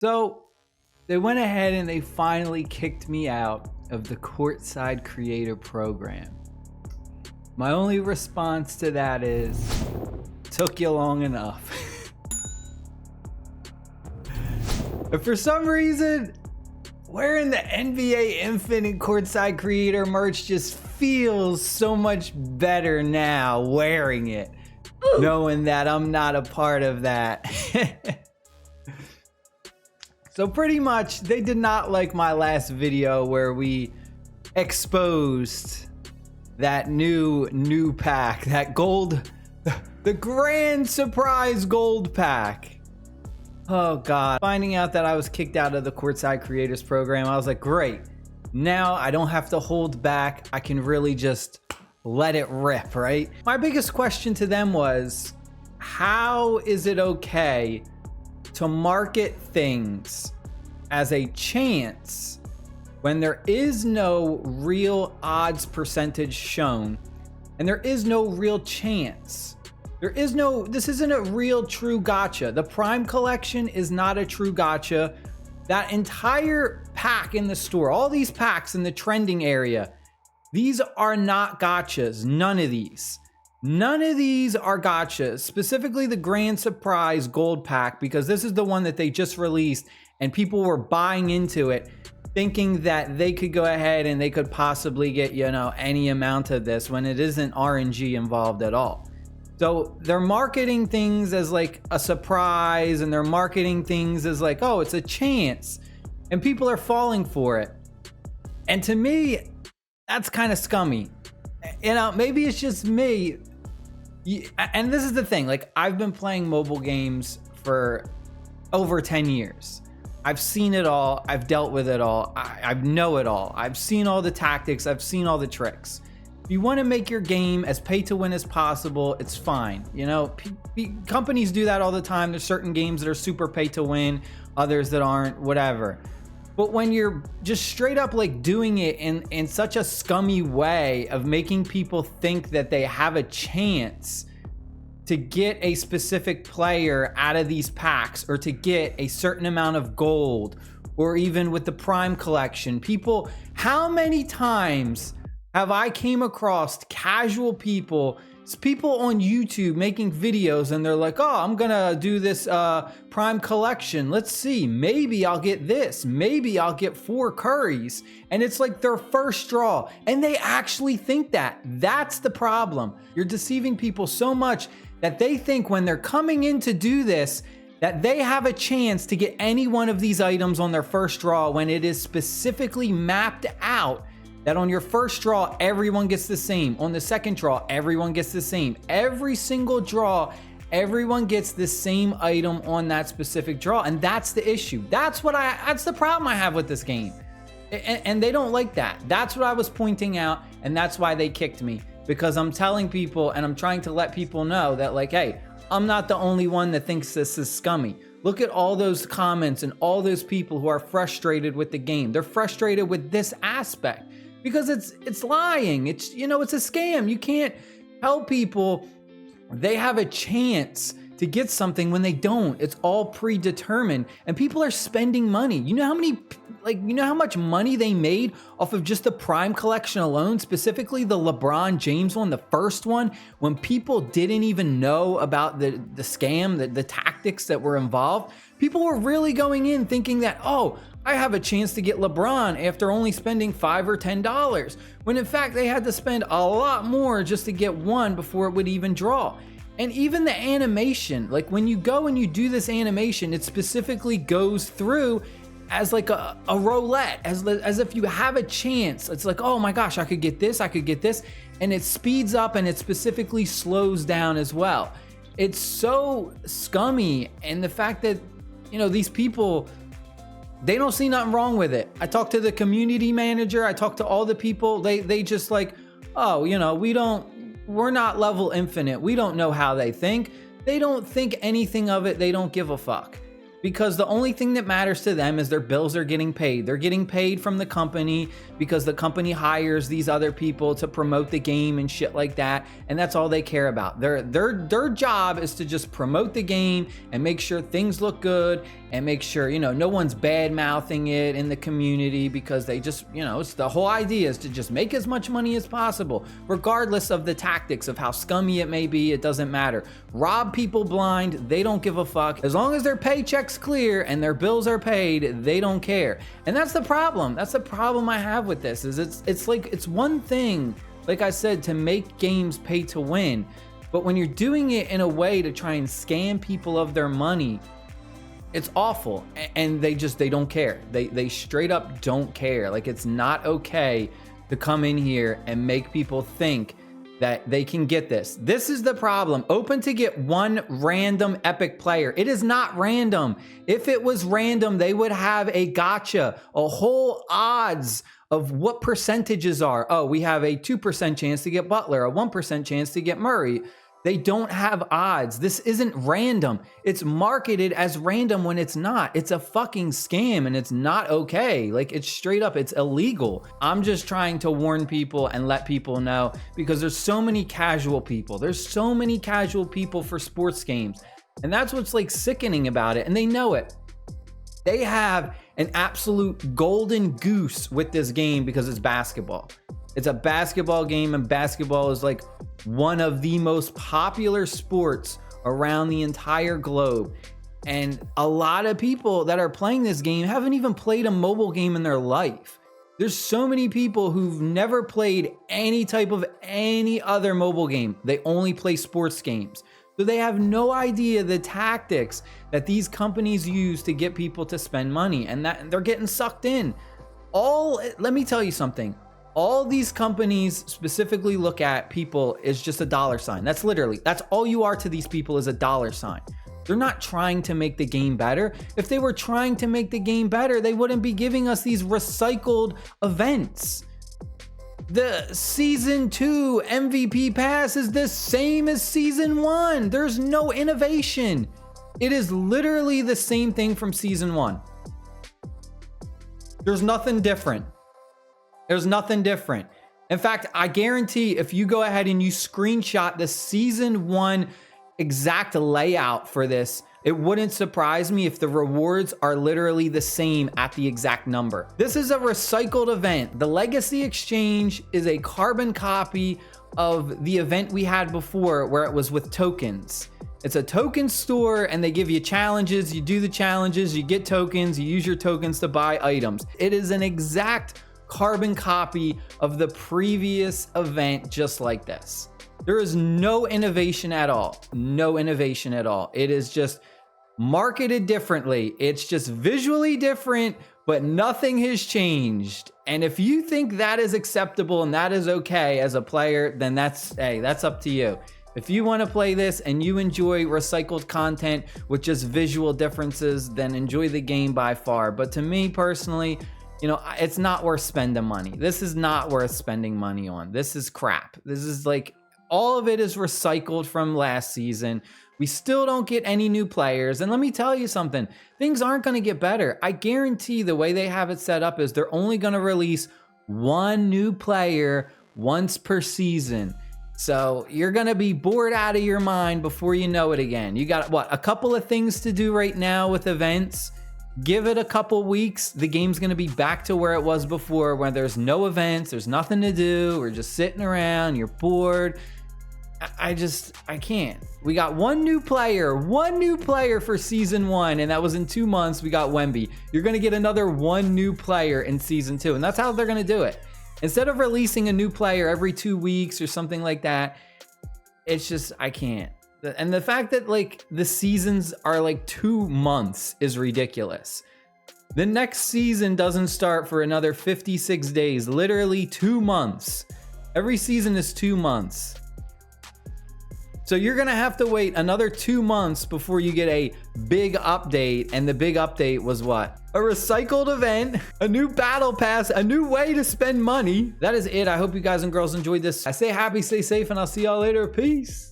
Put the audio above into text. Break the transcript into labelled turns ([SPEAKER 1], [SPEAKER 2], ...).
[SPEAKER 1] So they went ahead and they finally kicked me out of the Courtside Creator Program. My only response to that is, took you long enough. But for some reason, wearing the NBA Infinite Courtside Creator merch just feels so much better now wearing it, knowing that I'm not a part of that. So pretty much, they did not like my last video where we exposed that new pack, that gold, the grand surprise gold pack. Oh God, finding out that I was kicked out of the Courtside Creators Program, I was like, great. Now I don't have to hold back. I can really just let it rip, right? My biggest question to them was, how is it okay to market things as a chance when there is no real odds percentage shown and there is no real chance? This isn't a real true gacha. The Prime Collection is not a true gacha. That entire pack in the store, all these packs in the trending area, these are not gachas. None of these. None of these are gachas, specifically the Grand Surprise Gold Pack, because this is the one that they just released and people were buying into it, thinking that they could go ahead and they could possibly get, any amount of this when it isn't RNG involved at all. So they're marketing things as like a surprise, and they're marketing things as like, oh, it's a chance, and people are falling for it. And to me, that's kind of scummy. Maybe it's just me. And this is the thing, like, I've been playing mobile games for over 10 years. I've seen it all. I've dealt with it all. I know it all. I've seen all the tactics. I've seen all the tricks. If you want to make your game as pay to win as possible, it's fine. Companies do that all the time. There's certain games that are super pay to win, others that aren't, whatever. But when you're just straight up like doing it in such a scummy way of making people think that they have a chance to get a specific player out of these packs, or to get a certain amount of gold, or even with the Prime Collection, how many times have I came across casual people on YouTube making videos, and they're like, oh, I'm gonna do this Prime Collection. Let's see, maybe I'll get this. Maybe I'll get 4 Curries. And it's like their first draw. And they actually think that. That's the problem. You're deceiving people so much that they think when they're coming in to do this, that they have a chance to get any one of these items on their first draw, when it is specifically mapped out that on your first draw, everyone gets the same. On the second draw, everyone gets the same. Every single draw, everyone gets the same item on that specific draw. And that's the issue. That's the problem I have with this game. And they don't like that. That's what I was pointing out. And that's why they kicked me. Because I'm telling people, and I'm trying to let people know that, like, hey, I'm not the only one that thinks this is scummy. Look at all those comments and all those people who are frustrated with the game. They're frustrated with this aspect. Because it's lying. It's a scam. You can't tell people they have a chance to get something when they don't. It's all predetermined, and people are spending money. You know how much money they made off of just the Prime Collection alone, specifically the LeBron James one, the first one, when people didn't even know about the scam, the tactics that were involved. People were really going in thinking that, oh, I have a chance to get LeBron after only spending $5 or $10, when in fact they had to spend a lot more just to get one before it would even draw. And even the animation, like when you go and you do this animation, it specifically goes through as like a roulette, as if you have a chance. It's like, oh my gosh, I could get this, and it speeds up and it specifically slows down as well. It's so scummy, and the fact that these people, they don't see nothing wrong with it. I talked to the community manager. I talked to all the people. They just like, oh, we're not level infinite. We don't know how they think. They don't think anything of it. They don't give a fuck. because the only thing that matters to them is their bills are getting paid. They're getting paid from the company because the company hires these other people to promote the game and shit like that, and that's all they care about. Their job is to just promote the game and make sure things look good and make sure, you know, no one's bad mouthing it in the community, because they just, you know, it's the whole idea is to just make as much money as possible, regardless of the tactics of how scummy it may be. It doesn't matter. Rob people blind, they don't give a fuck. As long as their paycheck's clear and their bills are paid, they don't care. And that's the problem. That's the problem I have with this, is it's like, it's one thing, like I said, to make games pay to win, but when you're doing it in a way to try and scam people of their money, it's awful. And they don't care. They straight up don't care. Like, it's not okay to come in here and make people think that they can get this. This is the problem. Open to get one random epic player. It is not random. If it was random, they would have a gotcha, a whole odds of what percentages are. Oh, we have a 2% chance to get Butler, a 1% chance to get Murray. They don't have odds. This isn't random. It's marketed as random when it's not. It's a fucking scam, and it's not okay. Like, it's straight up, it's illegal. I'm just trying to warn people and let people know, because there's so many casual people. There's so many casual people for sports games. And that's what's like sickening about it. And they know it. They have an absolute golden goose with this game because it's basketball. It's a basketball game, and basketball is like one of the most popular sports around the entire globe. And a lot of people that are playing this game haven't even played a mobile game in their life. There's so many people who've never played any type of any other mobile game. They only play sports games. So they have no idea the tactics that these companies use to get people to spend money, and that they're getting sucked in. Let me tell you something. All these companies specifically look at people is just a dollar sign. That's all you are to these people, is a dollar sign. They're not trying to make the game better. If they were trying to make the game better, they wouldn't be giving us these recycled events. The season 2 MVP pass is the same as season 1. There's no innovation. It is literally the same thing from season 1. There's nothing different. There's nothing different. In fact, I guarantee if you go ahead and you screenshot the season 1 exact layout for this, it wouldn't surprise me if the rewards are literally the same at the exact number. This is a recycled event. The Legacy Exchange is a carbon copy of the event we had before, where it was with tokens. It's a token store, and they give you challenges. You do the challenges, you get tokens, you use your tokens to buy items. It is an exact carbon copy of the previous event, just like this. There is no innovation at all. No innovation at all. It is just marketed differently. It's just visually different, but nothing has changed. And if you think that is acceptable and that is okay as a player, then that's up to you. If you want to play this and you enjoy recycled content with just visual differences, then enjoy the game by far. But to me personally, you know, it's not worth spending money. This is not worth spending money on. This is crap. This is like, all of it is recycled from last season. We still don't get any new players. And let me tell you something, things aren't going to get better. I guarantee the way they have it set up is they're only going to release one new player once per season. So you're going to be bored out of your mind before you know it again. You got, a couple of things to do right now with events. Give it a couple weeks. The game's going to be back to where it was before, where there's no events, there's nothing to do. We're just sitting around, you're bored. I can't. We got one new player for season 1, and that was in 2 months. We got Wemby. You're going to get another one new player in season 2, and that's how they're going to do it. Instead of releasing a new player every 2 weeks or something like that, it's just, I can't. And the fact that like the seasons are like 2 months is ridiculous. The next season doesn't start for another 56 days, literally 2 months. Every season is 2 months. So you're gonna have to wait another 2 months before you get a big update. And the big update was what? A recycled event, a new battle pass, a new way to spend money. That is it. I hope you guys and girls enjoyed this. I stay happy, stay safe, and I'll see y'all later. Peace.